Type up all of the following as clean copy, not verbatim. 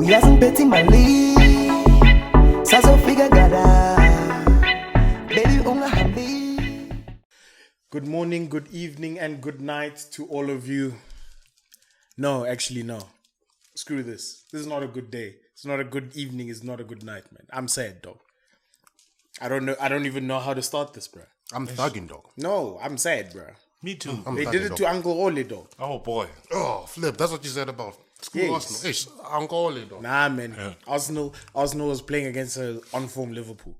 Uyazing betting my league. Saso figure gada. Baby unga hambi. Good morning, good evening, and good night to all of you. No, actually, no. Screw this. This is not a good day. It's not a good evening. It's not a good night, man. I'm sad, dog. I don't know. I don't even know how to start this, bro. I'm thugging, dog. No, I'm sad, bro. Me too. They did it to Uncle Ole, dog. Oh boy. Oh, Flip, that's what you said about school Yes. Arsenal. It's Uncle Ole, dog. Nah, man. Yeah. Arsenal was playing against an on-form Liverpool.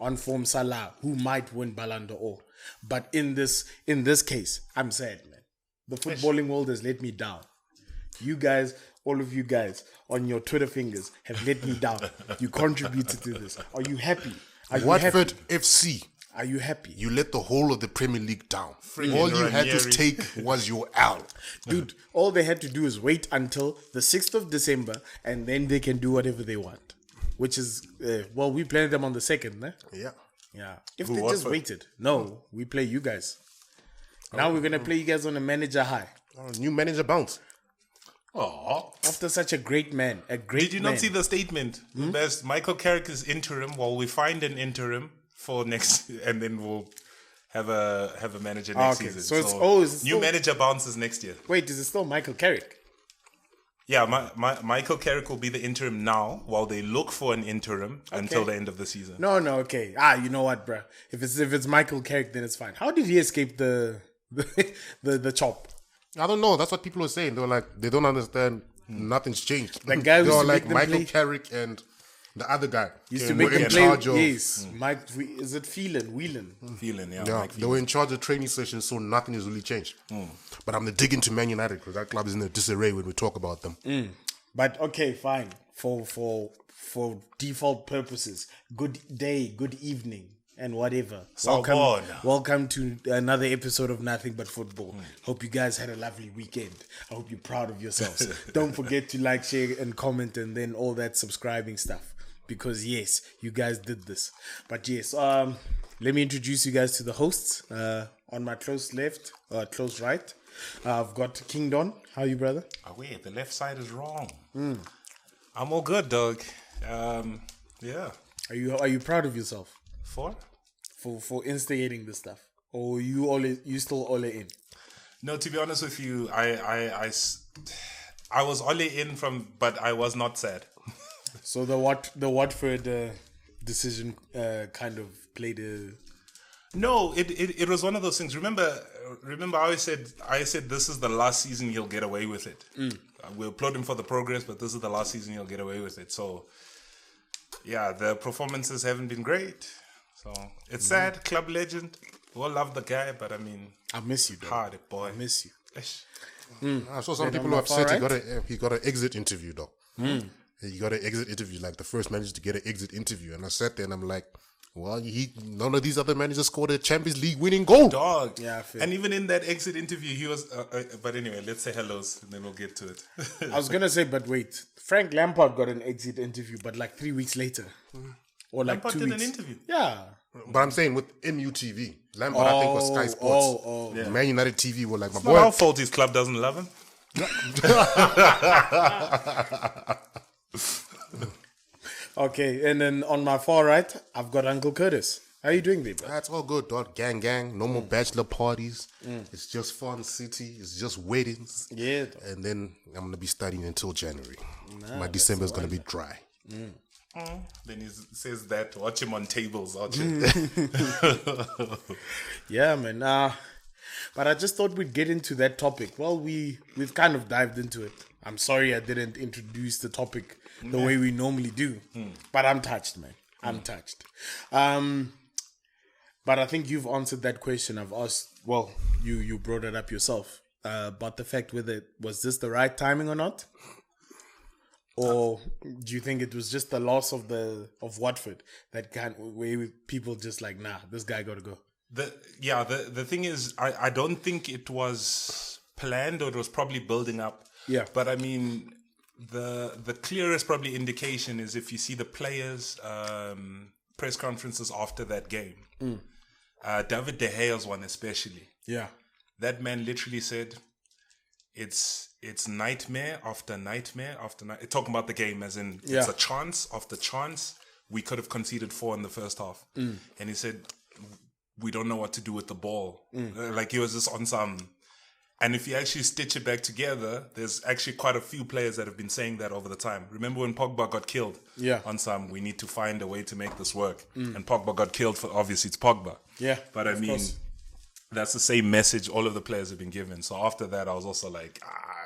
On-form Salah, who might win Ballon d'Or. But in this case, I'm sad, man. The footballing world has let me down. You guys, all of you guys, on your Twitter fingers have let me down. You contributed to this. Are you happy? Are you Watford happy? FC. Are you happy? You let the whole of the Premier League down. All you had to take was your L. Dude, all they had to do is wait until the 6th of December and then they can do whatever they want. Which is, we played them on the 2nd, eh? Yeah. Yeah. If they just waited. No, we play you guys. Now we're going to play you guys on a manager high. New manager bounce. Oh. After such a great man. Did you not see the statement? There's Michael Carrick is interim while we find an interim for next, and then we'll have a manager next season. So it's new still, manager bounces next year. Wait, is it still Michael Carrick? Yeah, Michael Carrick will be the interim now while they look for an interim until the end of the season. No, okay. You know what, bruh? If it's Michael Carrick, then it's fine. How did he escape the chop? I don't know. That's what people are saying. They're like, they don't understand. Nothing's changed. That guy they're used to like make them Michael play. Carrick and the other guy. Used to were make them in play. charge of. Yes, Mike. Is it Whelan? Feeling, yeah. Yeah, they were in charge of training sessions, so nothing has really changed. But I'm gonna dig into Man United because that club is in a disarray when we talk about them. But okay, fine. For default purposes, good day, good evening, and whatever. Welcome to another episode of Nothing But Football. Hope you guys had a lovely weekend. I hope you're proud of yourselves. Don't forget to like, share, and comment, and then all that subscribing stuff. Because yes, you guys did this. But yes, let me introduce you guys to the hosts. On my close left, close right, I've got King Don. How are you, brother? Oh wait, the left side is wrong. I'm all good, dog. Yeah. Are you proud of yourself For instigating this stuff, or you still all in? No, to be honest with you, I was all in but I was not sad. So the Watford decision kind of played a. No, it was one of those things. Remember, I said this is the last season he'll get away with it. We'll applaud him for the progress, but this is the last season he'll get away with it. So, yeah, the performances haven't been great. So it's sad. Club legend. We all love the guy, but I mean, I miss you, dog. Hard boy. I miss you. I saw some people who are upset he got an exit interview, dog. He got an exit interview, like the first manager to get an exit interview. And I sat there and I'm like, well, none of these other managers scored a Champions League winning goal. Dog. Yeah, I feel. And even in that exit interview, he was... but anyway, let's say hellos and then we'll get to it. I was going to say, but wait. Frank Lampard got an exit interview, but like 3 weeks later. Or like Lampard 2 did weeks. an interview? Yeah. But I'm saying with MUTV. Lampard, I think, was Sky Sports. Yeah. Man United TV were like, my It's boy. not our fault his club doesn't love him. Okay, and then on my far right, I've got Uncle Curtis. How you doing, babe? That's all good, dog. Gang. No more bachelor parties. It's just fun city. It's just weddings. Yeah. Dog. And then I'm going to be studying until January. My December is going to be dry. Then he says that, watch him on tables, watch him. Yeah, man. But I just thought we'd get into that topic. Well, we've kind of dived into it. I'm sorry I didn't introduce the topic the way we normally do. But I'm touched, man. I'm touched. But I think you've answered that question I've asked. Well, you brought it up yourself. About the fact whether was this the right timing or not? Or do you think it was just the loss of Watford that where people just like, nah, this guy got to go? The thing is, I don't think it was planned, or it was probably building up. Yeah. But I mean, the clearest probably indication is if you see the players' press conferences after that game. David De Gea's one especially. Yeah. That man literally said, it's nightmare after nightmare after night. Talking about the game as in it's a chance after chance. We could have conceded 4 in the first half. And he said, we don't know what to do with the ball. Like he was just on some... And if you actually stitch it back together, there's actually quite a few players that have been saying that over the time. Remember when Pogba got killed? Yeah. On some, we need to find a way to make this work. And Pogba got killed for, obviously it's Pogba. Yeah. But I mean, that's the same message all of the players have been given. So after that, I was also like,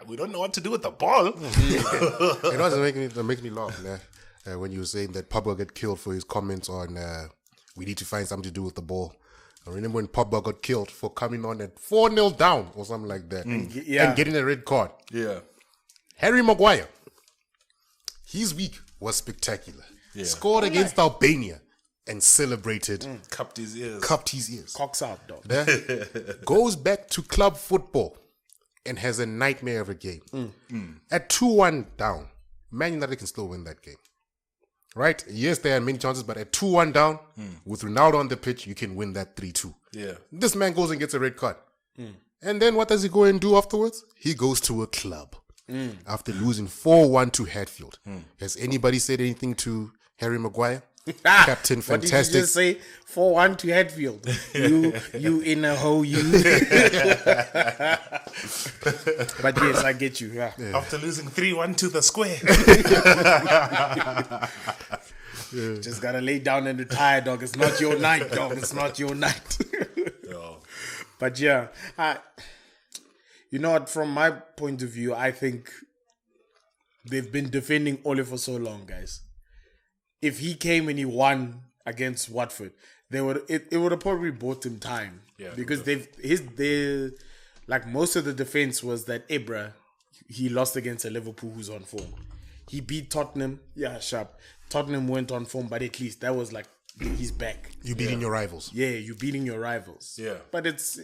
we don't know what to do with the ball. It doesn't make me laugh, man. When you were saying that Pogba got killed for his comments on we need to find something to do with the ball. I remember when Pogba got killed for coming on at 4-0 down or something like that and getting a red card. Yeah. Harry Maguire, his week was spectacular. Yeah. Scored against Albania and celebrated. Cupped his ears. Cocks out, dog. Goes back to club football and has a nightmare of a game. At 2-1 down, Man United can still win that game. Right? Yes, there are many chances, but at 2-1 down, with Ronaldo on the pitch, you can win that 3-2. Yeah. This man goes and gets a red card. And then what does he go and do afterwards? He goes to a club after losing 4-1 to Hatfield. Has anybody said anything to Harry Maguire? Captain Fantastic. What did you just say? 4-1 to Hatfield. You in a hole, you. But yes, I get you. Yeah. After losing 3-1 to the square. Just gotta lay down and retire, dog. It's not your night, dog. It's not your night. But yeah, you know what? From my point of view, I think they've been defending Ole for so long, guys. If he came and he won against Watford, it would have probably bought him time. Yeah, because like most of the defense was that Ibra, he lost against a Liverpool who's on form. He beat Tottenham, sharp. Tottenham went on form, but at least that was like he's back. You beating your rivals. Yeah, you beating your rivals. Yeah, but it's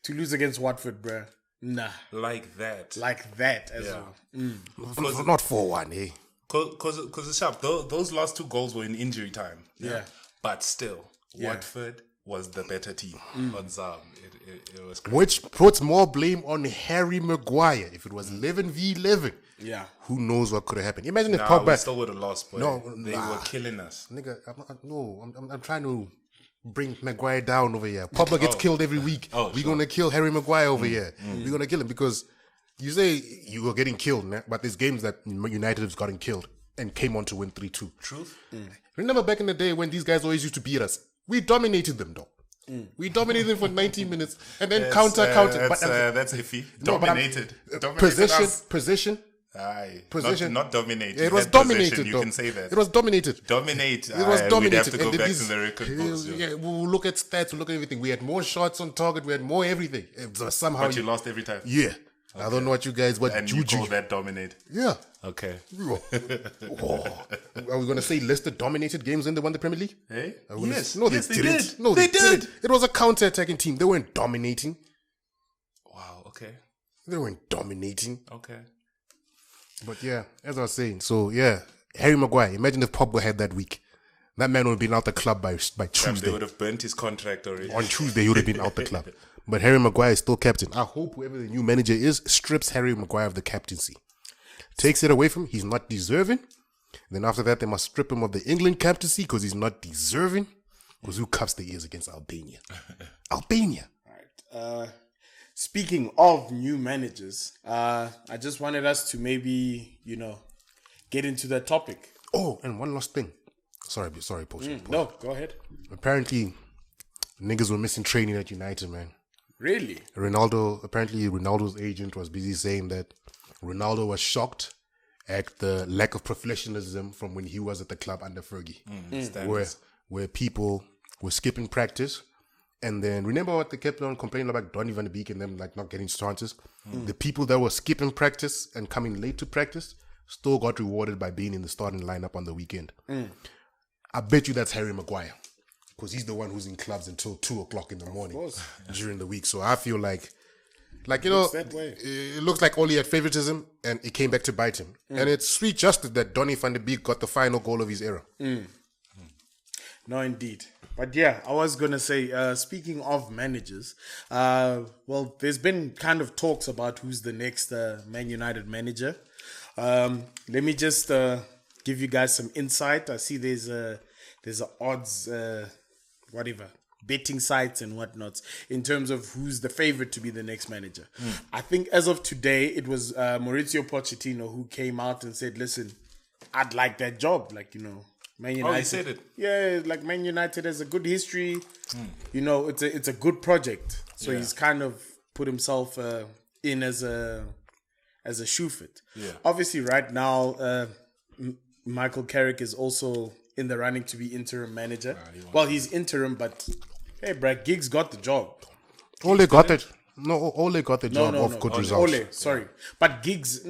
to lose against Watford, bruh. Nah, like that as well. Not 4-1, eh? Because it's sharp. Those last 2 goals were in injury time. Yeah. But still, Watford was the better team. On Zam. It was crazy. Which puts more blame on Harry Maguire. If it was 11v11, who knows what could have happened? Imagine if Pogba... we still would have lost, but they were killing us. Nigga, I'm trying to bring Maguire down over here. Pogba gets killed every week. We're going to kill Harry Maguire over here. We're going to kill him because... You say you were getting killed, but there's games that United have gotten killed and came on to win 3-2. Truth. Remember back in the day when these guys always used to beat us? We dominated them, though. We dominated them for 90 minutes and then counter. That's iffy. Dominated. Position. Aye. Position. Not dominated. It was dominated. You can say that. It was dominated. Dominate. It was dominated. We'd have to go back to the record books. Yeah, we'll look at stats. We'll look at everything. We had more shots on target. We had more everything. Somehow But you lost every time. Yeah. Okay. I don't know what you guys... And you call that dominate? Yeah. Okay. Are we going to say Leicester dominated games when they won the Premier League? Hey? Yes. No, they didn't. No, they did. It was a counter-attacking team. They weren't dominating. Wow, okay. They weren't dominating. Okay. But yeah, as I was saying, so yeah, Harry Maguire, imagine if Pogba had that week. That man would have been out the club by Tuesday. They would have burnt his contract already. On Tuesday, he would have been out the club. But Harry Maguire is still captain. I hope whoever the new manager is strips Harry Maguire of the captaincy. Takes it away from him. He's not deserving. Then after that, they must strip him of the England captaincy because he's not deserving. Because who cups the ears against Albania? Albania. All right. Speaking of new managers, I just wanted us to maybe, get into that topic. Oh, and one last thing. Sorry, Post. No, go ahead. Apparently, niggas were missing training at United, man. Really? Ronaldo's agent was busy saying that Ronaldo was shocked at the lack of professionalism from when he was at the club under Fergie. Where people were skipping practice. And then, remember what they kept on complaining about Donny van de Beek and them like not getting chances? The people that were skipping practice and coming late to practice still got rewarded by being in the starting lineup on the weekend. I bet you that's Harry Maguire. Because he's the one who's in clubs until 2 o'clock in the morning during the week. So I feel like it looks like Ole had favoritism and it came back to bite him. And it's sweet justice that Donny van de Beek got the final goal of his era. No, indeed. But yeah, I was going to say, speaking of managers, well, there's been kind of talks about who's the next Man United manager. Let me just give you guys some insight. I see there's a odds, betting sites and whatnot in terms of who's the favorite to be the next manager. I think as of today, it was Mauricio Pochettino who came out and said, listen, I'd like that job. Like, you know, Man United. Oh, he said it. Yeah, like Man United has a good history. You know, it's a good project. So he's kind of put himself in as a shoe fit. Yeah. Obviously, right now, Michael Carrick is also in the running to be interim manager. He's interim, but hey, Brad, Giggs got the job. Ole got it. No, Ole got the job of good results. Ole, sorry. But Giggs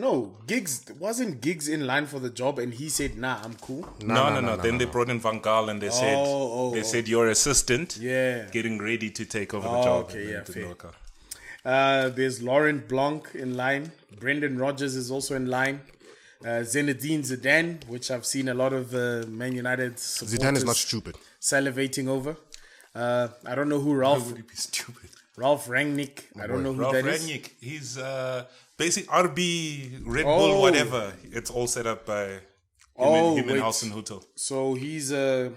wasn't Giggs in line for the job and he said, nah, I'm cool. No. Then they brought in Van Gaal and they said your assistant getting ready to take over the job. Okay, yeah, fair. There's Laurent Blanc in line. Brendan Rodgers is also in line. Zinedine Zidane, which I've seen a lot of Man United supporters Zidane is not stupid. Salivating over. I don't know who Ralph... Why would he be stupid? Ralph Rangnick. I don't know who that is. Rangnick. He's basic RB, Red Bull, whatever. It's all set up by him and Alson Hutel. So he's is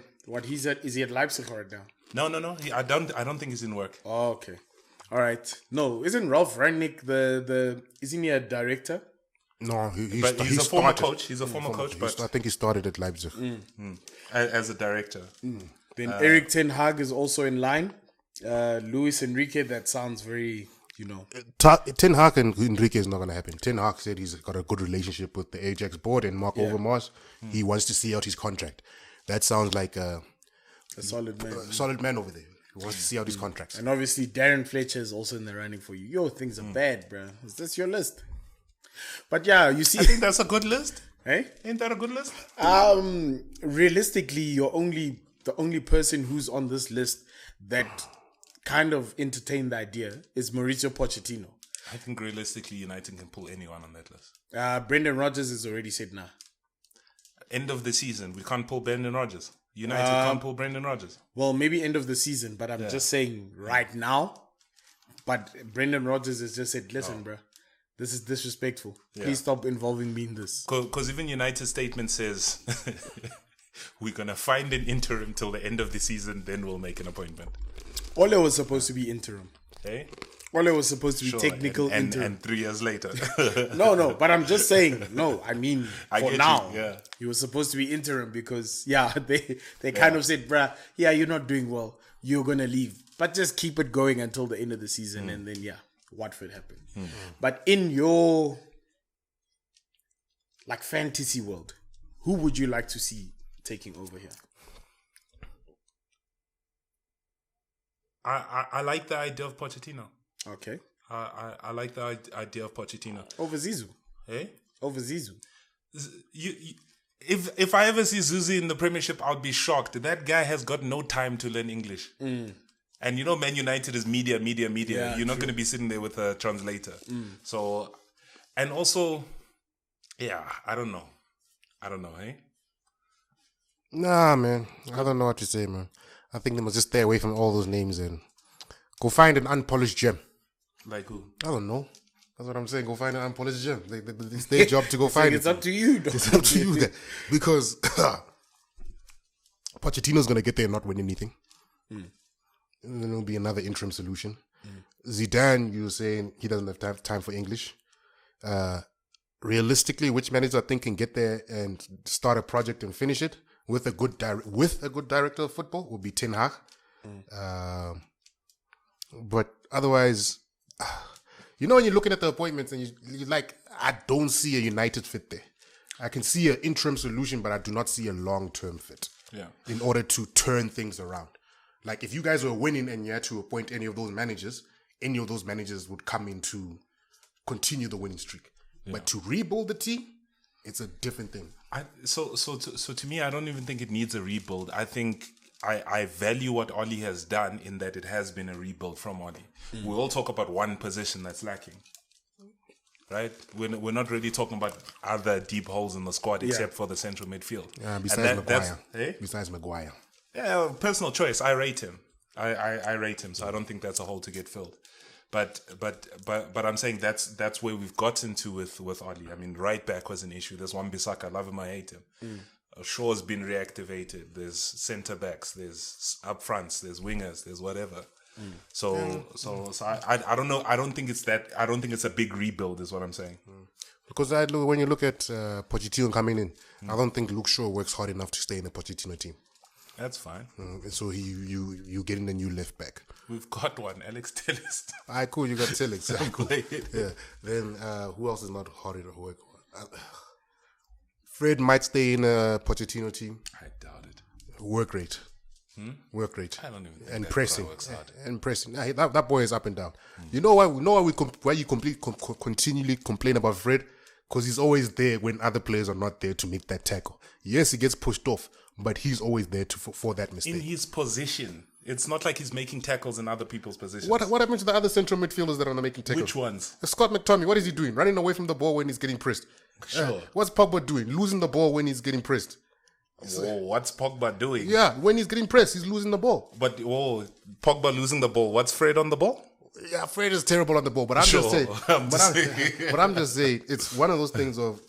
he at Leipzig right now? No. I don't think he's in work. Oh, okay. All right. No, isn't Ralph Rangnick isn't he a director? No, he's a former coach. He's a former coach, but I think he started at Leipzig as a director. Then Eric Ten Hag is also in line. Luis Enrique, that sounds very, you know. Ten Hag and Enrique is not going to happen. Ten Hag said he's got a good relationship with the Ajax board and Mark Overmars. He wants to see out his contract. That sounds like a solid man. A solid man over there. He wants to see out his contracts. And obviously Darren Fletcher is also in the running for you. Yo, things are bad, bro. Is this your list? But yeah, you see. I think that's a good list. Hey? Ain't that a good list? Realistically, the only person who's on this list that kind of entertained the idea is Mauricio Pochettino. I think realistically United can pull anyone on that list. Brendan Rodgers has already said nah. End of the season, we can't pull Brendan Rodgers. United can't pull Brendan Rodgers. Well, maybe end of the season, but I'm just saying right now. But Brendan Rodgers has just said, listen, bro, this is disrespectful. Please stop involving me in this. Because even United's statement says we're going to find an interim till the end of the season, then we'll make an appointment. Ole was supposed to be interim. Hey? Ole was supposed to be technical interim. And 3 years later. No, but I'm just saying, for now, you. Yeah. He was supposed to be interim because, they kind of said, bruh, you're not doing well. You're going to leave. But just keep it going until the end of the season and then, Watford happened. But in your, fantasy world, who would you like to see taking over here? I like the idea of Pochettino. Okay. I like the idea of Pochettino. Over Zizou. Hey? Over Zizou. If I ever see Zuzi in the Premiership, I'll be shocked. That guy has got no time to learn English. And you know, Man United is media. Yeah, You're not going to be sitting there with a translator. So, and also, I don't know, hey? Nah, man. I don't know what to say, man. I think they must just stay away from all those names and go find an unpolished gem. Like who? I don't know. That's what I'm saying. Go find an unpolished gem. It's their job to go find it. It's up to you. It's up to you. Because Pochettino's going to get there and not win anything. And then it'll be another interim solution. Zidane, you were saying he doesn't have time for English. Realistically, which manager I think can get there and start a project and finish it with a good director of football would be Ten Hag. But otherwise, when you're looking at the appointments and you're like, I don't see a United fit there. I can see an interim solution, but I do not see a long-term fit. Yeah. In order to turn things around. Like if you guys were winning and you had to appoint any of those managers would come in to continue the winning streak. Yeah. But to rebuild the team, it's a different thing. So to me, I don't even think it needs a rebuild. I think I value what Ole has done in that it has been a rebuild from Ole. We all talk about one position that's lacking, right? We're not really talking about other deep holes in the squad except for the central midfield. Besides Maguire. Besides Maguire. Yeah, personal choice. I rate him. I rate him, so I don't think that's a hole to get filled. But I'm saying that's where we've gotten to with Oli. I mean, right back was an issue. There's Wan-Bissaka, love him, I hate him. Shaw's been reactivated. There's centre backs. There's up fronts. There's wingers. There's whatever. So I don't know. I don't think it's that. I don't think it's a big rebuild. Is what I'm saying. Because when you look at Pochettino coming in, I don't think Luke Shaw works hard enough to stay in the Pochettino team. That's fine. So you getting a new left back. We've got one, Alex Telles. Alright, cool. You got Telles. Cool. Yeah. Then who else is not hard enough to work? Fred might stay in a Pochettino team. I doubt it. Work rate. Work rate. I don't even think and that pressing. guy works hard. And pressing. That boy is up and down. You know why? Why you continually complain about Fred? Because he's always there when other players are not there to make that tackle. Yes, he gets pushed off, but he's always there for that mistake. In his position. It's not like he's making tackles in other people's positions. What happened to the other central midfielders that are not making tackles? Which ones? Scott McTominay, what is he doing? Running away from the ball when he's getting pressed. Sure. What's Pogba doing? Losing the ball when he's getting pressed. Whoa, what's Pogba doing? Yeah, when he's getting pressed, he's losing the ball. But Pogba losing the ball. What's Fred on the ball? Yeah, Fred is terrible on the ball, but I'm just saying. But I'm just saying, it's one of those things of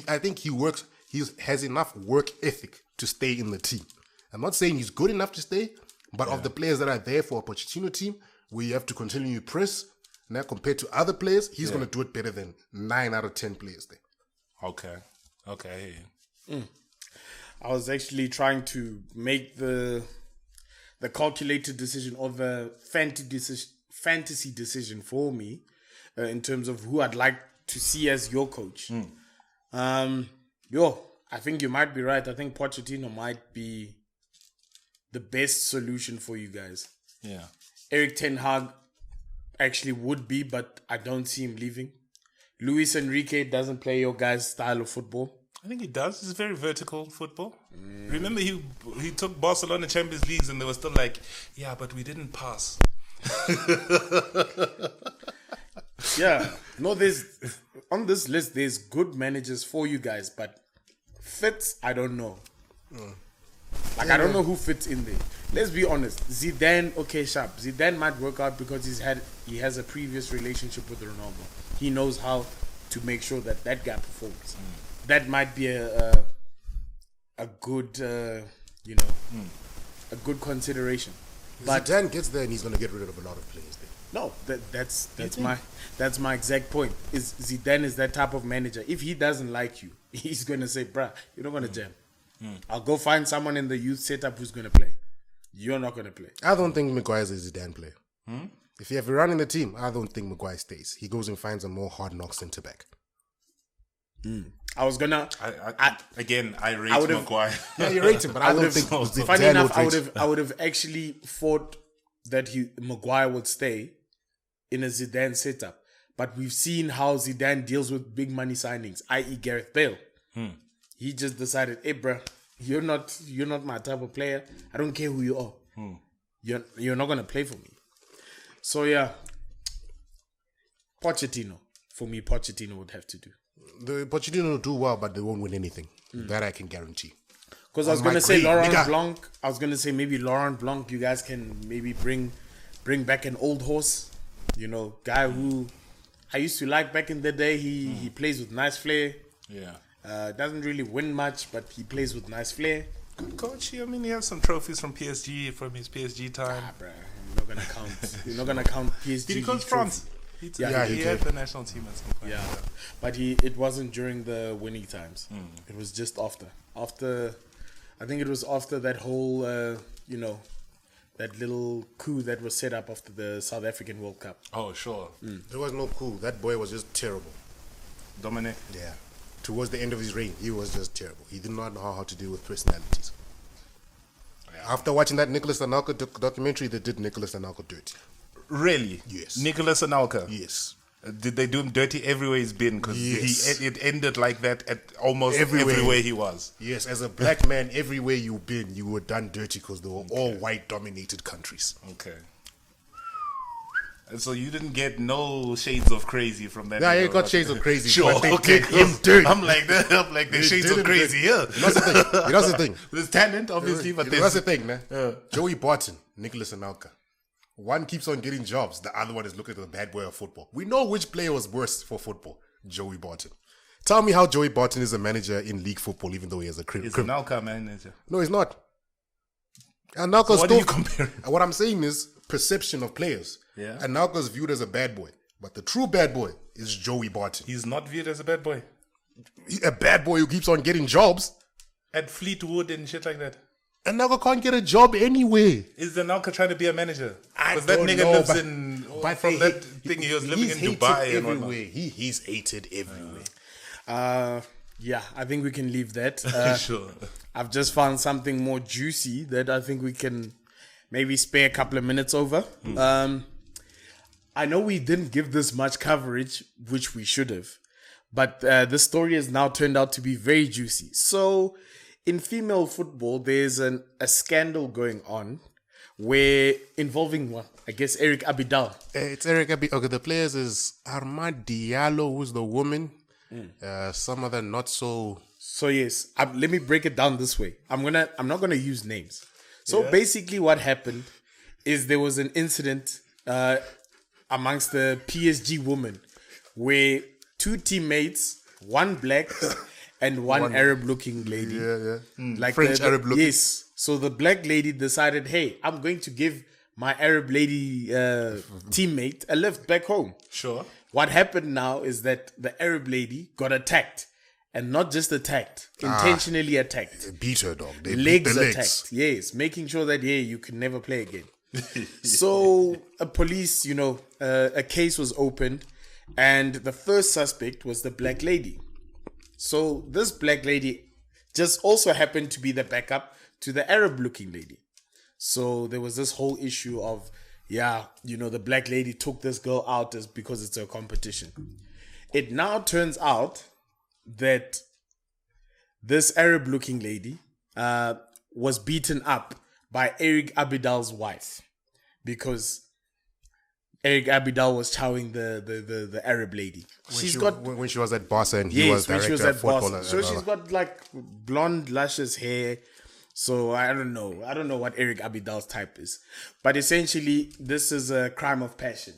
I think he has enough work ethic to stay in the team. I'm not saying he's good enough to stay, but of the players that are there for a Pochettino team, where you have to continue to press, now compared to other players, he's going to do it better than 9 out of 10 players there. Okay. I was actually trying to make the calculated decision or the fantasy decision for me in terms of who I'd like to see as your coach. I think you might be right. I think Pochettino might be the best solution for you guys. Yeah. Eric Ten Hag actually would be, but I don't see him leaving. Luis Enrique doesn't play your guys' style of football. I think he does. It's very vertical football. Remember, he took Barcelona Champions Leagues and they were still like, yeah, but we didn't pass. Yeah. No, there's on this list, there's good managers for you guys, but fits, I don't know. I don't know who fits in there. Let's be honest. Zidane, okay, sharp. Zidane might work out because he has a previous relationship with Ronaldo. He knows how to make sure that guy performs. That might be a good, a good consideration. But Zidane gets there and he's going to get rid of a lot of players there. No, that's my exact point. Is Zidane is that type of manager. If he doesn't like you, he's going to say, bruh, you're not going to jam. I'll go find someone in the youth setup who's going to play. You're not going to play. I don't think Maguire's a Zidane player. If you have a run in the team, I don't think Maguire stays. He goes and finds a more hard-knock centre-back. I was going to... I rate Maguire. Yeah, you rate him, but I don't think Zidane funny enough, would I would have actually thought that Maguire would stay in a Zidane setup. But we've seen how Zidane deals with big money signings, i.e. Gareth Bale. He just decided, hey, bro, you're not my type of player. I don't care who you are. You're not going to play for me. So, yeah. Pochettino. For me, Pochettino would have to do. The Pochettino will do well, but they won't win anything. That I can guarantee. Because I was going to say Laurent Blanc. I was going to say maybe Laurent Blanc, you guys can maybe bring back an old horse. Guy who I used to like back in the day. He plays with nice flair. Yeah. Doesn't really win much, but he plays with nice flair. Good coach. I mean, he has some trophies from PSG, from his PSG time. Bruh. You're not gonna count PSG. Did he coach France? He had the national team at some point. Yeah, but it wasn't during the winning times. It was just after. I think it was after that whole, that little coup that was set up after the South African World Cup. Oh, sure. There was no coup. That boy was just terrible. Dominic? Yeah. Towards the end of his reign, he was just terrible. He did not know how to deal with personalities. Yeah. After watching that Nicholas Anelka documentary, they did Nicholas Anelka dirty. Really? Yes. Nicholas Anelka? Yes. Did they do him dirty everywhere he's been? Because it ended like that at almost everywhere he was. Yes, as a black man, everywhere you've been, you were done dirty because they were all white-dominated countries. Okay. So you didn't get no shades of crazy from that. Yeah, video, you got right? shades of crazy. Sure, But they okay, did him dirty. I'm like that. I'm like the shades of crazy here. That's the thing. That's the thing. There's talent, obviously, but That's the there's thing, man. Joey Barton, Nicholas Anelka. One keeps on getting jobs. The other one is looking at the bad boy of football. We know which player was worse for football. Joey Barton. Tell me how Joey Barton is a manager in league football, even though he has a It's an Alca manager. No, he's not. Anelka's What do you compare? What I'm saying is perception of players. Yeah. Anelka's viewed as a bad boy, but the true bad boy is Joey Barton. He's not viewed as a bad boy. A bad boy who keeps on getting jobs. At Fleetwood and shit like that. Anelka can't get a job anyway. Is the Alca trying to be a manager? I Because that don't nigga know, lives but- in... but from they that hate- thing, he was living he's in hated Dubai and whatnot. everywhere. He's hated everywhere. Yeah, I think we can leave that. Sure. I've just found something more juicy that I think we can maybe spare a couple of minutes over. I know we didn't give this much coverage, which we should have, but this story has now turned out to be very juicy. So, in female football, there's a scandal going on where involving I guess Eric Abidal. It's Eric Abidal. Okay, the players is Armand Diallo, who's the woman. Some other not so. So yes, let me break it down this way. I'm not gonna use names. So basically, what happened is there was an incident amongst the PSG women where two teammates, one black and one Arab-looking lady, like French Arab looking. Yes. So the black lady decided, hey, I'm going to give my Arab lady teammate a lift back home. Sure. What happened now is that the Arab lady got attacked. And not just attacked, intentionally attacked. Beat her, dog. They beat Legs the legs. attacked. Yes, making sure that, you can never play again. So, a police, a case was opened. And the first suspect was the black lady. So, this black lady just also happened to be the backup to the Arab-looking lady. So, there was this whole issue of, the black lady took this girl out because it's a competition. It now turns out that this Arab-looking lady was beaten up by Eric Abidal's wife because Eric Abidal was chowing the Arab lady. When she was at Barca and he was director of football. So she's got like blonde, luscious hair. So I don't know what Eric Abidal's type is. But essentially, this is a crime of passion.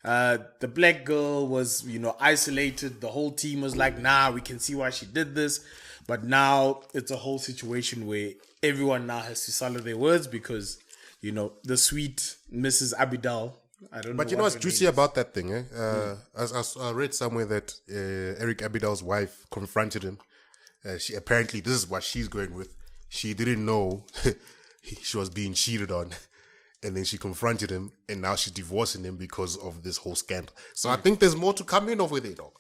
The black girl was, isolated. The whole team was like, nah, we can see why she did this. But now it's a whole situation where everyone now has to swallow their words because, the sweet Mrs. Abidal, I don't know. But you know what's juicy about that thing, I read somewhere that Eric Abidal's wife confronted him. She apparently, this is what she's going with. She didn't know she was being cheated on. And then she confronted him, and now she's divorcing him because of this whole scandal. So I think there's more to come in over there, dog.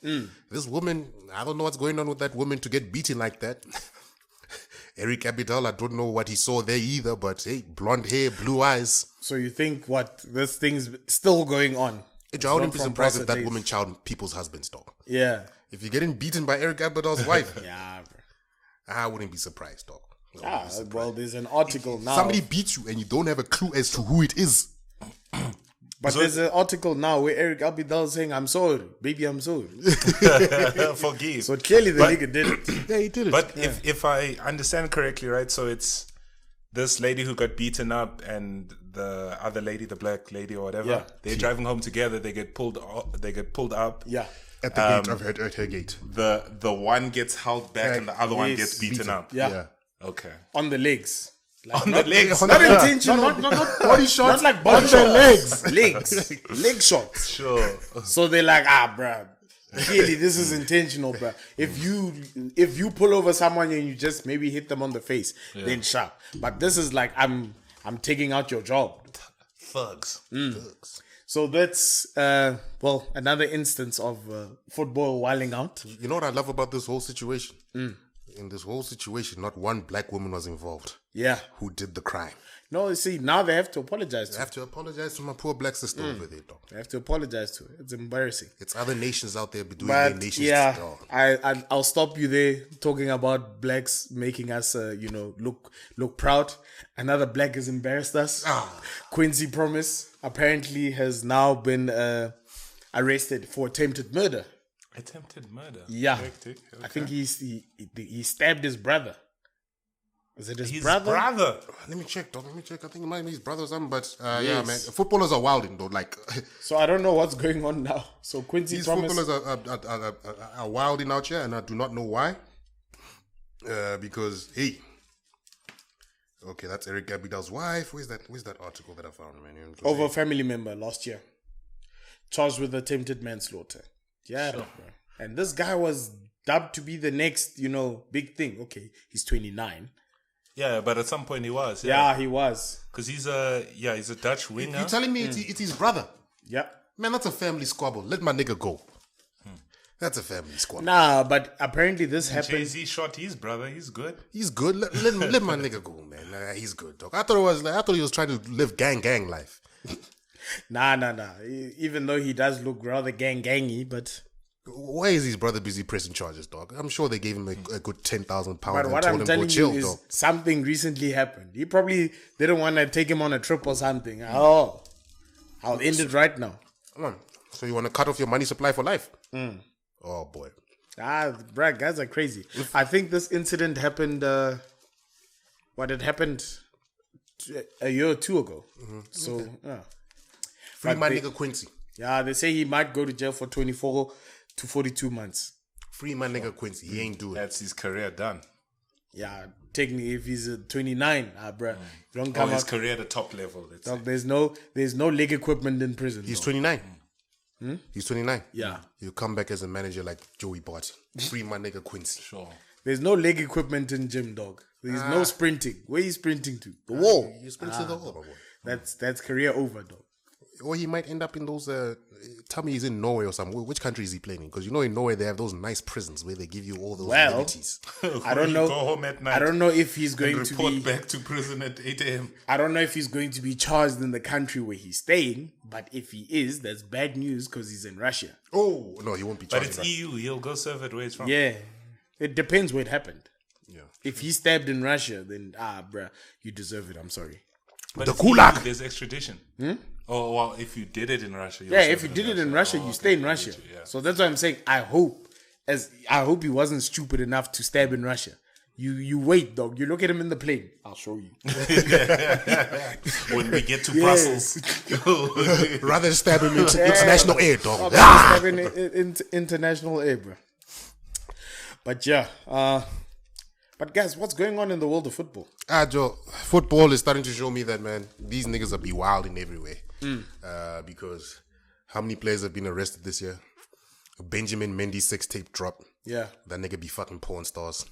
This woman, I don't know what's going on with that woman to get beaten like that. Eric Abidal, I don't know what he saw there either, but hey, blonde hair, blue eyes. So you think this thing's still going on? I wouldn't be surprised if that woman child people's husbands, dog. Yeah. If you're getting beaten by Eric Abidal's wife, Yeah, bro. I wouldn't be surprised, dog. Well, there's an article now. Somebody beats you and you don't have a clue as to who it is. But there's an article now where Eric Abidal is saying, I'm sorry, baby, I'm sorry. Forgive. So clearly the nigga did it. Yeah, he did it. But if I understand correctly, right? So it's this lady who got beaten up and the other lady, the black lady or whatever. Yeah. They're driving home together. They get pulled up. Yeah. At the gate of her gate. The one gets held back and the other one gets beaten up. Yeah. Okay. On the legs. On the legs. Not intentional. Not body shots. Not like body shots. Legs. Leg shots. Sure. So they're like, bruh. Clearly, this is intentional, bruh. If you pull over someone and you just maybe hit them on the face, then sharp. But this is like, I'm taking out your job. Thugs. So that's another instance of football wilding out. You know what I love about this whole situation? In this whole situation, not one black woman was involved. Yeah. Who did the crime? No, see, now they have to apologize to I have to apologize to my poor black sister over there, dog. They have to apologize to it. It's embarrassing. It's other nations out there doing their But nations. yeah, Dog. I'll stop you there talking about blacks making us, look proud. Another black has embarrassed us. Quincy Promes apparently has now been arrested for attempted murder. Attempted murder? Yeah. Okay. I think he stabbed his brother. Is it his brother? Let me check, dog. I think it might be his brother or something. But yeah, man. Footballers are wilding, though. Like, so I don't know what's going on now. So Quincy these Promes... footballers are wilding out here, and I do not know why. Because, hey... Okay, that's Eric Abidal's wife. Where's that article that I found, man? Over a family member last year. Charged with attempted manslaughter. Yeah, sure. Bro. And this guy was dubbed to be the next, big thing. Okay, he's 29. Yeah, but at some point he was. Yeah, he was. Because he's a Dutch winger. You're telling me it's his brother? Yeah. Man, that's a family squabble. Let my nigga go. That's a family squabble. Nah, but apparently this happened. Jay-Z shot his brother. He's good. He's good. Let my nigga go, man. He's good, dog. I thought he was trying to live gang life. Nah. Even though he does look rather gangy, but... Why is his brother busy pressing charges, dog? I'm sure they gave him a good £10,000 but and what told I'm him telling go chill, you is dog. something recently happened. He probably didn't want to take him on a trip or something. Oh, I'll end it right now. Come on. So you want to cut off your money supply for life? Oh, boy. Bruh, guys are crazy. I think this incident happened... it happened a year or two ago. Mm-hmm. So, yeah. Free my nigga Quincy. Yeah, they say he might go to jail for 24 to 42 months. Free my nigga Quincy. He ain't doing it. That's his career done. Yeah, technically, if he's 29, bruh, don't come his out. career at the top level. Dog, there's no leg equipment in prison. He's 29. He's 29. Yeah. He'll come back as a manager like Joey Barton. Free my nigga Quincy. Sure. There's no leg equipment in gym, dog. There's no sprinting. Where are you sprinting to? The wall. You sprint to the wall, my boy. That's career over, dog. Or he might end up in those... tell me he's in Norway or something. Which country is he playing in? Because in Norway they have those nice prisons where they give you all those liberties. I don't know. Go home at night. I don't know if he's going to be... report back to prison at 8 a.m. I don't know if he's going to be charged in the country where he's staying, but if he is, that's bad news because he's in Russia. Oh, no, he won't be charged. But it's EU. He'll go serve it where it's from. Yeah. It depends where it happened. Yeah. If he stabbed in Russia, then, bruh, you deserve it. I'm sorry. But The it's gulag. EU, there's extradition. Oh, well, if you did it in Russia. Yeah, if you did it in Russia, you stay in Russia. Yeah. So that's why I'm saying I hope he wasn't stupid enough to stab in Russia. You wait, dog. You look at him in the plane. I'll show you. When we get to Brussels. Rather stab him into international air, dog. Stab in international air, bro. But yeah, but guys, what's going on in the world of football? Joe, football is starting to show me that, man, these niggas are be wilding everywhere. Because how many players have been arrested this year? Benjamin Mendy 6 tape drop. Yeah. That nigga be fucking porn stars.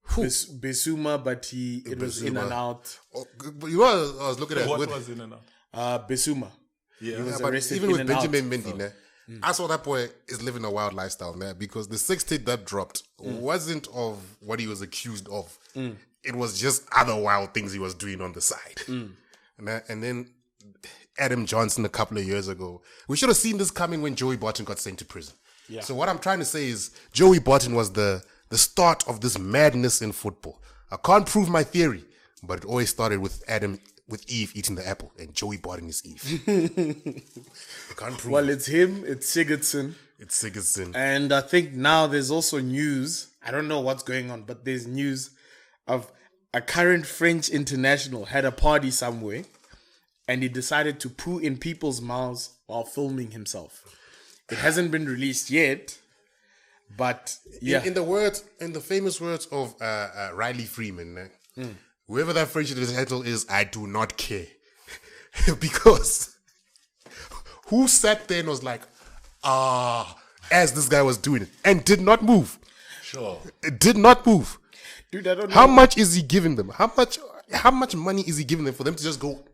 Besuma, but it was in and out. But you know what I was looking at? What was in and out? Besuma. Yeah, He was but arrested even in with and out. Benjamin Mendy, man, I saw that boy is living a wild lifestyle, man, because the 6 tape that dropped wasn't of what he was accused of. It was just other wild things he was doing on the side. And then Adam Johnson a couple of years ago. We should have seen this coming when Joey Barton got sent to prison. Yeah. So what I'm trying to say is Joey Barton was the start of this madness in football. I can't prove my theory, but it always started with Eve eating the apple and Joey Barton is Eve. Can't prove Well, it. it's him. It's Sigurdsson. It's Sigurdsson. And I think now there's also news. I don't know what's going on, but there's news of a current French international had a party somewhere and he decided to poo in people's mouths while filming himself. It hasn't been released yet, but yeah. In the famous words of Riley Freeman, whoever that French international is, I do not care. Because who sat there and was like, as this guy was doing it and did not move. Sure. It did not move. Dude, I don't know. How much is he giving them? How much money is he giving them for them to just go,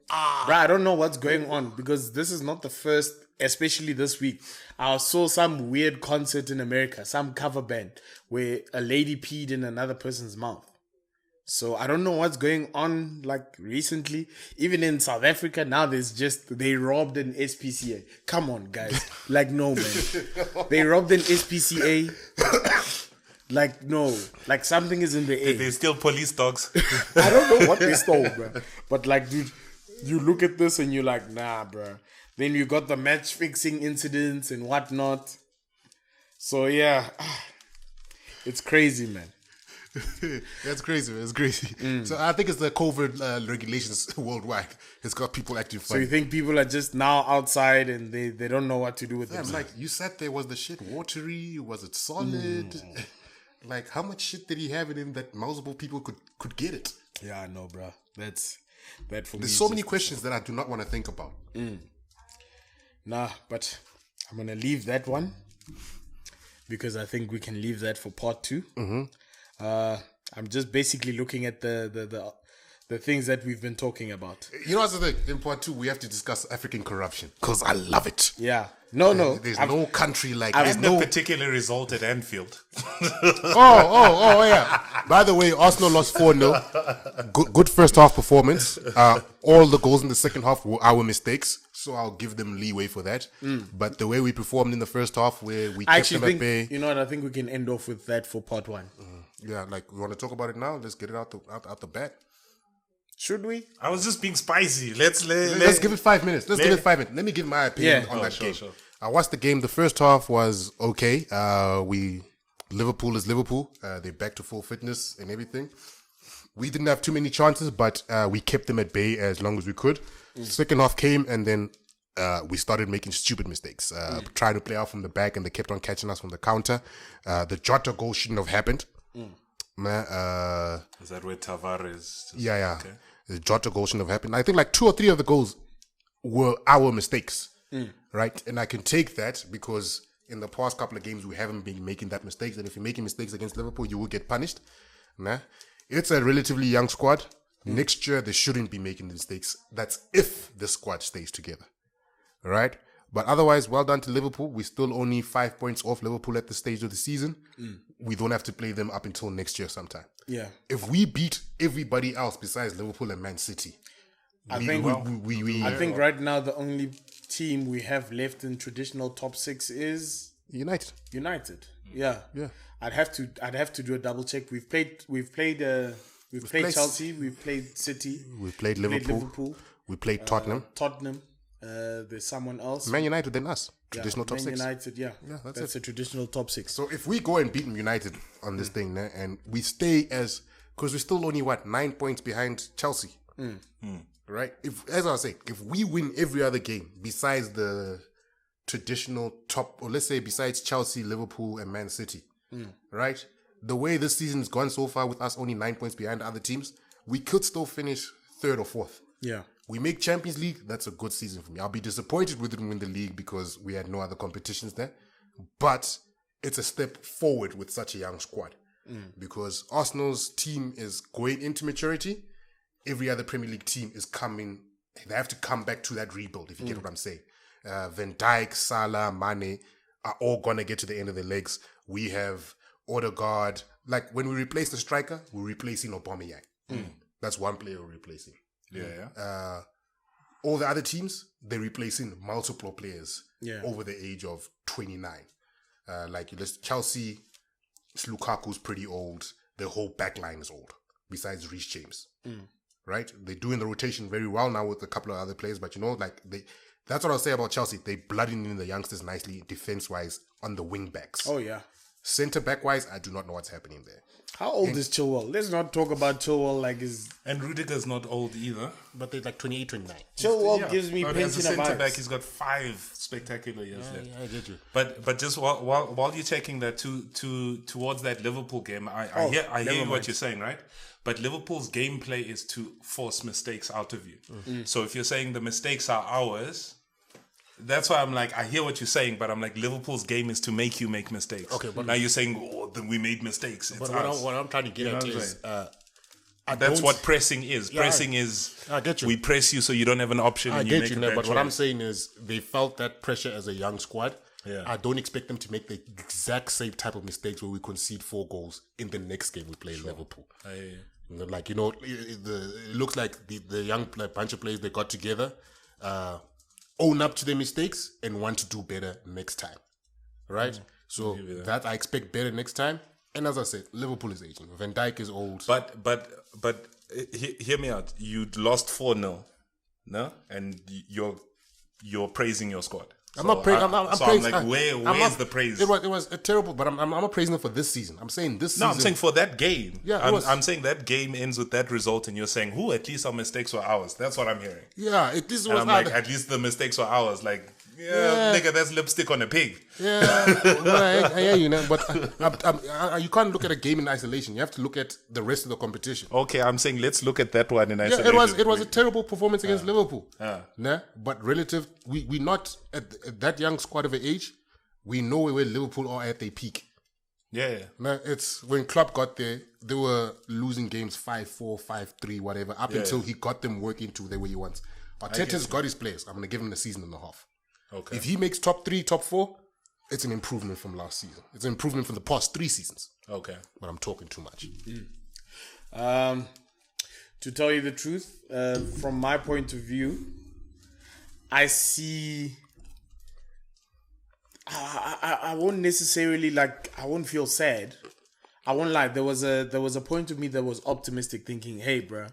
Bro, I don't know what's going on because this is not the first, especially this week. I saw some weird concert in America, some cover band where a lady peed in another person's mouth. So I don't know what's going on like recently. Even in South Africa now, they robbed an SPCA. Come on, guys. Like, no, man. They robbed an SPCA. Like, no. Like, something is in the air. They steal police dogs. I don't know what they stole, bro. But like, dude, you look at this and you're like, nah, bro. Then you got the match fixing incidents and whatnot. So yeah, it's crazy, man. That's crazy. It's crazy. So I think it's the COVID regulations worldwide. It's got people acting funny. So you think people are just now outside and they don't know what to do with I'm themselves? like, you sat there. Was the shit watery? Was it solid? Like, how much shit did he have in him that multiple people could get it? Yeah, I know, bro. That for me. There's so many questions that I do not want to think about. Nah, but I'm gonna leave that one because I think we can leave that for part 2. I'm just basically looking at the things that we've been talking about. You know what's the thing? In part 2, we have to discuss African corruption because I love it. Yeah. No. There's no country like There's no no particular result at Anfield. Oh, yeah. By the way, Arsenal lost 4-0. Good first half performance. All the goals in the second half were our mistakes, so I'll give them leeway for that. But the way we performed in the first half, where we kept them at bay. You know what? I think we can end off with that for part 1. Yeah, like, we want to talk about it now? Let's get it out the bat. Should we? I was just being spicy. Let's give it 5 minutes. Let's give it 5 minutes. Let me give my opinion on that game. Sure. I watched the game. The first half was okay. Liverpool is Liverpool. They're back to full fitness and everything. We didn't have too many chances, but we kept them at bay as long as we could. Second half came, and then we started making stupid mistakes. Trying to play out from the back, and they kept on catching us from the counter. The Jota goal shouldn't have happened. Is that where Tavares? Yeah. Okay. The Jota goal shouldn't have happened. I think like 2 or 3 of the goals were our mistakes, right? And I can take that because in the past couple of games we haven't been making that mistakes. And if you're making mistakes against Liverpool, you will get punished. It's a relatively young squad. Next year they shouldn't be making mistakes. That's if the squad stays together, right? But otherwise, well done to Liverpool. We're still only 5 points off Liverpool at the stage of the season. We don't have to play them up until next year sometime. Yeah. If we beat everybody else besides Liverpool and Man City, I think right now the only team we have left in traditional top 6 is United. Yeah. I'd have to do a double check. We've played Chelsea, we've played City, we've played Liverpool. We played Tottenham. There's someone else. Man United than us. Traditional top 6. Man United, that's a traditional top 6. So if we go and beat United on this thing, and we stay because we're still only 9 points behind Chelsea, right? As I was saying, if we win every other game besides the traditional top, or let's say besides Chelsea, Liverpool, and Man City, right? The way this season's gone so far with us only 9 points behind other teams, we could still finish 3rd or 4th. Yeah. We make Champions League, that's a good season for me. I'll be disappointed we didn't win the league because we had no other competitions there. But it's a step forward with such a young squad. Because Arsenal's team is going into maturity. Every other Premier League team is coming. They have to come back to that rebuild, if you get what I'm saying. Van Dijk, Salah, Mane are all going to get to the end of their legs. We have Odegaard. Like, when we replace the striker, we're replacing Aubameyang. That's one player we're replacing. Yeah. All the other teams, they're replacing multiple players over the age of 29. Chelsea, Lukaku's pretty old. The whole back line is old, besides Reece James. Right? They're doing the rotation very well now with a couple of other players, but that's what I'll say about Chelsea. They're blooding in the youngsters nicely, defense-wise, on the wing backs. Oh, yeah. Centre-back-wise, I do not know what's happening there. How old is Chilwell? Let's not talk about Chilwell And Rudiger's not old either. But they're like 28, 29. Chilwell gives me plenty of vibes. As a centre-back, he's got 5 spectacular years left. Yeah, I get you. But just while you're checking that towards that Liverpool game, I hear what you're saying, right? But Liverpool's gameplay is to force mistakes out of you. So if you're saying the mistakes are ours, that's why I'm like, I hear what you're saying, but I'm like, Liverpool's game is to make you make mistakes. Okay, but now you're saying, then we made mistakes. It's what I'm trying to get at is, that's what pressing is. Pressing is, I get you. We press you so you don't have an option. I get you, but what I'm saying is, they felt that pressure as a young squad. Yeah. I don't expect them to make the exact same type of mistakes where we concede 4 goals in the next game we play Liverpool. Like, you know, it looks like the young bunch of players, they got together, own up to their mistakes and want to do better next time. Right? So that I expect better next time. And as I said, Liverpool is aging. Van Dijk is old. But hear me out. You'd lost 4-0, no? And you're praising your squad. I'm not praising. I'm praising. I'm like, where's the praise? It was a terrible, but I'm not praising it for this season. I'm saying this season. No, I'm saying for that game. Yeah, I'm saying that game ends with that result, and you're saying, at least our mistakes were ours. That's what I'm hearing. Yeah, at least it was. And I'm like, at least the mistakes were ours. Like, nigga, that's lipstick on a pig. Yeah, well, I hear you know, but you can't look at a game in isolation. You have to look at the rest of the competition. Okay, I'm saying let's look at that one in isolation. Yeah, it was a terrible performance against Liverpool. Nah, but relative, we not at that young squad of age. We know where Liverpool are at their peak. Yeah. Nah, it's when Klopp got there, they were losing games 5-4, 5-3, whatever, until he got them working to the way he wants. Arteta's got his players. I'm gonna give him a season and a half. Okay. If he makes top 3, top 4, it's an improvement from last season. It's an improvement from the past 3 seasons. Okay. But I'm talking too much. To tell you the truth, from my point of view, I see. I won't necessarily I won't feel sad. I won't lie. There was a point of me that was optimistic, thinking, "Hey, bro,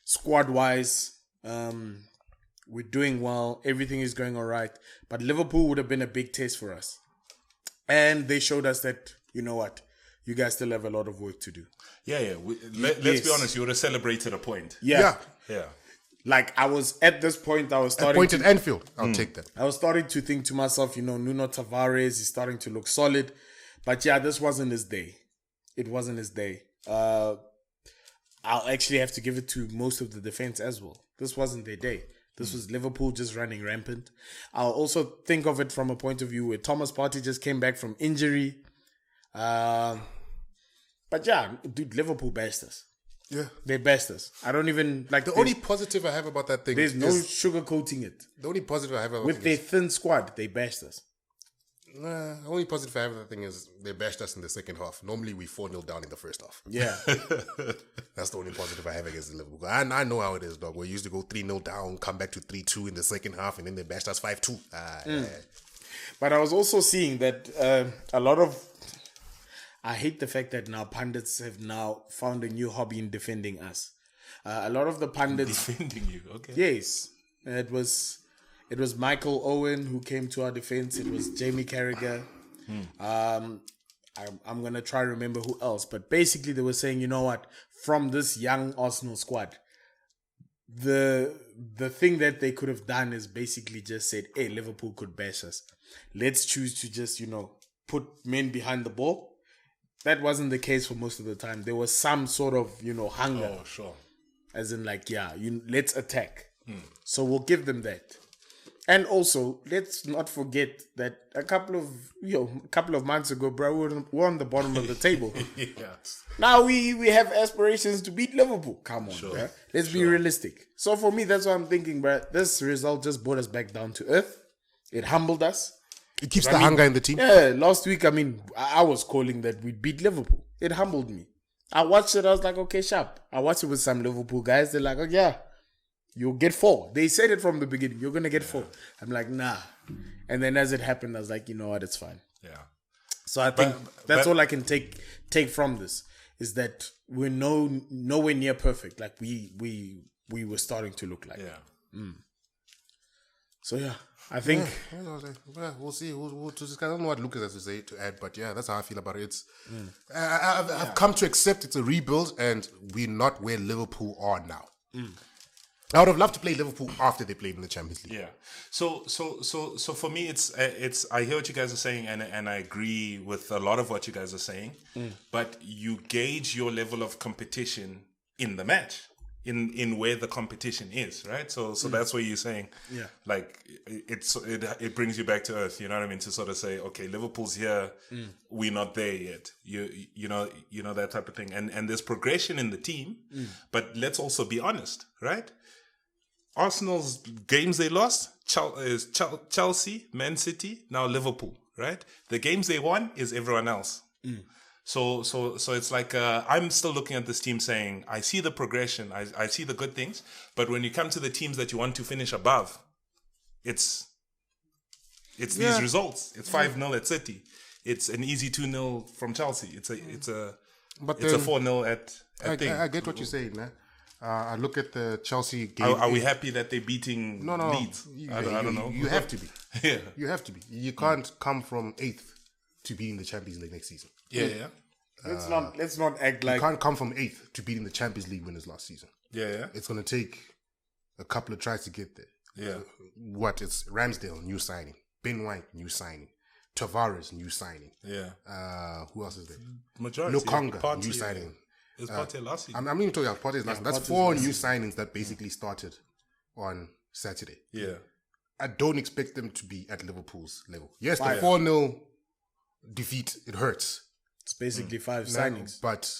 squad wise, we're doing well. Everything is going all right." But Liverpool would have been a big test for us. And they showed us that, you know what, you guys still have a lot of work to do. Yeah. Let's be honest, you would have celebrated a point. Yeah. Yeah. I was at this point, I was starting a point at Anfield. I'll take that. I was starting to think to myself, Nuno Tavares is starting to look solid. But yeah, this wasn't his day. It wasn't his day. I'll actually have to give it to most of the defense as well. This wasn't their day. This was Liverpool just running rampant. I'll also think of it from a point of view where Thomas Partey just came back from injury. But yeah, dude, Liverpool bashed us. Yeah. They bashed us. I don't even the only positive I have about that thing. There's no sugarcoating it. The only positive I have about with their thin squad, they bashed us. The only positive I have about that thing is they bashed us in the second half. Normally we 4-0 down in the first half. Yeah. That's the only positive I have against the Liverpool. I know how it is, dog. We used to go 3-0 down, come back to 3-2 in the second half, and then they bashed us 5-2. Yeah. But I was also seeing that a lot of... I hate the fact that now pundits have now found a new hobby in defending us. A lot of the pundits... Defending you, okay. Yes. It was Michael Owen who came to our defense. It was Jamie Carragher. I'm going to try to remember who else. But basically they were saying, you know what? From this young Arsenal squad, the thing that they could have done is basically just said, hey, Liverpool could bash us. Let's choose to just, put men behind the ball. That wasn't the case for most of the time. There was some sort of, hunger. Oh, sure. As in let's attack. So we'll give them that. And also, let's not forget that a couple of months ago, bro, we're on the bottom of the table. Yeah. Now we have aspirations to beat Liverpool. Come on, bro. Let's be realistic. So for me, that's what I'm thinking, bro. This result just brought us back down to earth. It humbled us. It keeps the hunger in the team. Yeah, last week, I was calling that we'd beat Liverpool. It humbled me. I watched it, I was like, okay, sharp. I watched it with some Liverpool guys. They're like, oh, yeah, you'll get 4. They said it from the beginning. You're going to get 4. I'm like, nah. And then as it happened, I was like, you know what, it's fine. Yeah. So I think that's all I can take from this, is that we're nowhere near perfect. Like we were starting to look like. Yeah. So yeah. I think we'll see. We'll just, I don't know what Lucas has to say to add, but yeah, that's how I feel about it. I've come to accept it's a rebuild, and we're not where Liverpool are now. I would have loved to play Liverpool after they played in the Champions League. Yeah. So for me, it's I hear what you guys are saying, and I agree with a lot of what you guys are saying. But you gauge your level of competition in the match. In where the competition is, right? So that's where you're saying, like it brings you back to earth. You know what I mean? To sort of say, okay, Liverpool's here, we're not there yet. You know that type of thing. And there's progression in the team, but let's also be honest, right? Arsenal's games they lost is Chelsea, Man City, now Liverpool, right? The games they won is everyone else. So it's like I'm still looking at this team saying, I see the progression, I see the good things, but when you come to the teams that you want to finish above, it's these results. It's 5-0 at City. It's an easy 2-0 from Chelsea. It's a 4-0 at I get what you're saying, man. I look at the Chelsea game. Are we happy that they're beating Leeds? I don't know. You have to be. Yeah. You have to be. You can't come from 8th to beating the Champions League next season. Yeah. Let's not act like you can't come from 8th to beating the Champions League winners last season. Yeah. It's going to take a couple of tries to get there. Yeah. It's Ramsdale, new signing. Ben White, new signing. Tavares, new signing. Yeah. Who else is there? Majority. Lokonga, new signing. It was Partey last season. I'm not even talking about Partey's last season. That's 4 new signings that basically started on Saturday. Yeah. I don't expect them to be at Liverpool's level. Yes, the 4-0 defeat, it hurts. it's basically 5 signings. But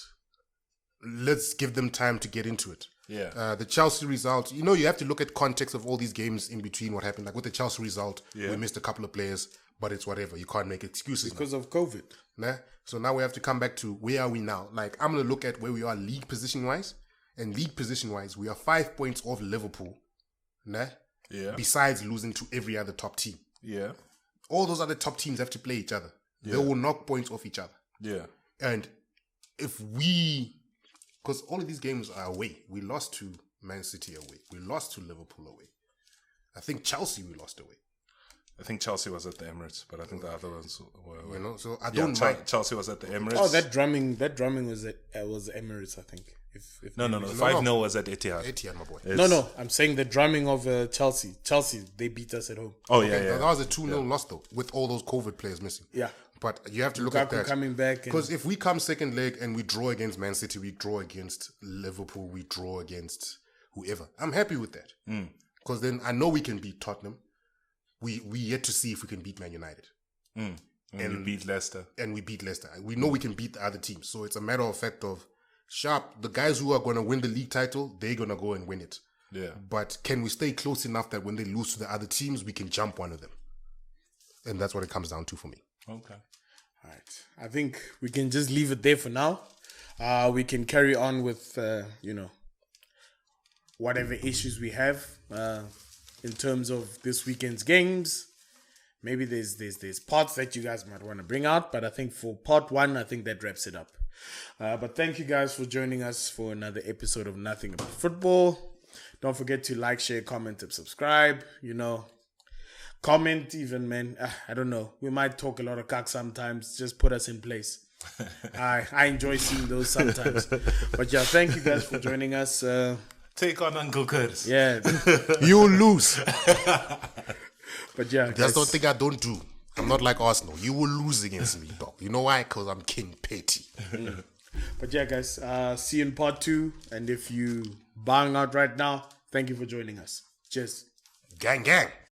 let's give them time to get into it. Yeah. The Chelsea result, you have to look at context of all these games in between what happened. Like with the Chelsea result, we missed a couple of players, but it's whatever. You can't make excuses. Because of COVID. Nah? So now we have to come back to where are we now? Like, I'm going to look at where we are league position-wise. And league position-wise, we are 5 points off Liverpool. Nah? Yeah. Besides losing to every other top team. Yeah. All those other top teams have to play each other. They will knock points off each other. Yeah. And if because all of these games are away. We lost to Man City away. We lost to Liverpool away. I think Chelsea we lost away. I think Chelsea was at the Emirates, but I think the other ones were. So I don't mind. Chelsea was at the Emirates. Oh, that drumming was Emirates, I think. If No. 5-0 was at Etihad. Etihad, my boy. No. I'm saying the drumming of Chelsea. Chelsea, they beat us at home. Oh, Okay, yeah. That was a 2-0 loss, though, with all those COVID players missing. Yeah. But you have to look at Lukaku that. coming back. Because if we come second leg and we draw against Man City, we draw against Liverpool, we draw against whoever, I'm happy with that. Because then I know we can beat Tottenham. We yet to see if we can beat Man United. And we beat Leicester. And we beat Leicester. We know we can beat the other teams. So it's a matter of fact of, the guys who are going to win the league title, they're going to go and win it. Yeah. But can we stay close enough that when they lose to the other teams, we can jump one of them? And that's what it comes down to for me. Okay. All right. I think we can just leave it there for now. We can carry on with, whatever issues we have in terms of this weekend's games. Maybe there's parts that you guys might want to bring out, but I think for part 1, I think that wraps it up. But thank you guys for joining us for another episode of Nothing About Football. Don't forget to like, share, comment, and subscribe. Comment even, man. I don't know. We might talk a lot of cock sometimes. Just put us in place. I enjoy seeing those sometimes. But yeah, thank you guys for joining us. Take on Uncle Curtis. Yeah. You will lose. But yeah. That's the thing I don't do. I'm not like Arsenal. You will lose against me, dog. You know why? Because I'm King Petty. But yeah, guys. See you in part 2. And if you bowing out right now, thank you for joining us. Cheers. Gang, gang.